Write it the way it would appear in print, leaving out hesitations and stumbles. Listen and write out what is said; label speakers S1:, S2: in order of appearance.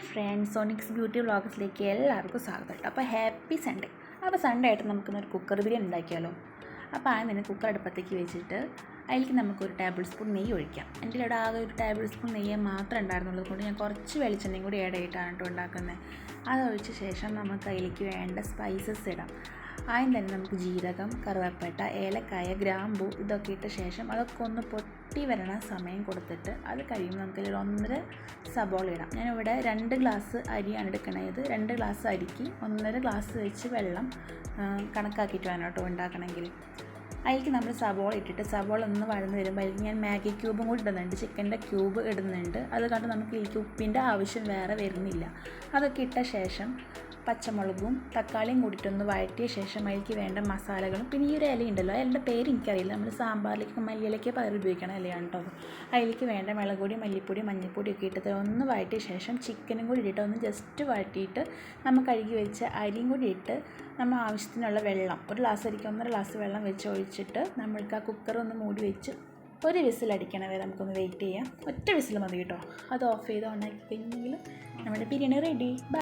S1: Friends, സോണിക്സ് beauty വ്ളോഗ്സിലേക്ക് എല്ലാവർക്കും സ്വാഗതം. അപ്പോൾ ഹാപ്പി സൺഡേ. അപ്പോൾ സൺഡേ ആയിട്ട് നമുക്കൊന്നൊരു കുക്കർ ബിരിയാണി ഉണ്ടാക്കിയാലോ. അപ്പോൾ ആദ്യം തന്നെ കുക്കർ അടുപ്പത്തേക്ക് വെച്ചിട്ട് അതിലേക്ക് നമുക്കൊരു ടേബിൾ സ്പൂൺ നെയ്യ് ഒഴിക്കാം. എൻ്റെ ഇവിടെ ആകെ ഒരു ടേബിൾ സ്പൂൺ നെയ്യ് മാത്രമേ ഉണ്ടായിരുന്നുള്ളത് കൊണ്ട് ഞാൻ കുറച്ച് വെളിച്ചെണ്ണയും കൂടി ആഡ് ചെയ്തിട്ടാണ് കേട്ടോ ഉണ്ടാക്കുന്നത്. അതൊഴിച്ച ശേഷം നമുക്ക് അതിലേക്ക് വേണ്ട സ്പൈസസ് ഇടാം. ആദ്യം തന്നെ നമുക്ക് ജീരകം, കറുവപ്പട്ട, ഏലക്കായ, ഗ്രാമ്പൂ ഇതൊക്കെ ഇട്ട ശേഷം അതൊക്കെ ഒന്ന് പൊട്ടി വരണ സമയം കൊടുത്തിട്ട് അത് കഴിയുമ്പോൾ നമുക്കൊരു 1.5 സബോള ഇടാം. ഞാനിവിടെ 2 ഗ്ലാസ് അരിയാണ് എടുക്കണത്. 2 ഗ്ലാസ് അരിക്ക് 1.5 ഗ്ലാസ് വെച്ച് വെള്ളം കണക്കാക്കിയിട്ട് വേണം കേട്ടോ ഉണ്ടാക്കണമെങ്കിൽ. അതിലേക്ക് നമ്മൾ സബോള ഇട്ടിട്ട് സബോള ഒന്ന് വഴന്ന് വരുമ്പോൾ അതിലേക്ക് ഞാൻ മാഗി ക്യൂബും കൂടി ഇടുന്നുണ്ട്, ചിക്കൻ്റെ ക്യൂബ് ഇടുന്നുണ്ട്. അത് കണ്ട് നമുക്ക് ഇതിലേക്ക് ഉപ്പിൻ്റെ ആവശ്യം വേറെ വരുന്നില്ല. അതൊക്കെ ഇട്ട ശേഷം പച്ചമുളകും തക്കാളിയും കൂടിയിട്ടൊന്ന് വഴറ്റിയ ശേഷം അതിലേക്ക് വേണ്ട മസാലകളും, പിന്നെ ഈ ഒരു ഇല ഉണ്ടല്ലോ, അതിൻ്റെ പേര് എനിക്കറിയില്ല, നമ്മൾ സാമ്പാറിലേക്ക് മല്ലിയിലേക്ക് പകരം ഉപയോഗിക്കണ ഇലയാണ് കേട്ടോ. അതിലേക്ക് വേണ്ട മുളക് പൊടി, മല്ലിപ്പൊടി, മഞ്ഞൾപ്പൊടി ഒക്കെ ഇട്ടിട്ട് ഒന്ന് വഴറ്റിയ ശേഷം ചിക്കനും കൂടി ഇട്ടിട്ട് ഒന്ന് ജസ്റ്റ് വഴറ്റിയിട്ട് നമ്മൾ കഴുകി വെച്ച അരിയും കൂടി ഇട്ട് നമ്മൾ ആവശ്യത്തിനുള്ള വെള്ളം, ഒരു ഗ്ലാസ് അരിക്ക് 1.5 ഗ്ലാസ് വെള്ളം വെച്ച് ഒഴിച്ചിട്ട് നമ്മൾക്ക് ആ കുക്കർ ഒന്ന് മൂടി വെച്ച് ഒരു വിസിൽ അടിക്കണ വരെ നമുക്കൊന്ന് വെയിറ്റ് ചെയ്യാം. ഒറ്റ വിസിൽ മതി കേട്ടോ. അത് ഓഫ് ചെയ്ത് ഓണാക്കി കഴിഞ്ഞെങ്കിൽ നമ്മുടെ ബിരിയാണി റെഡി.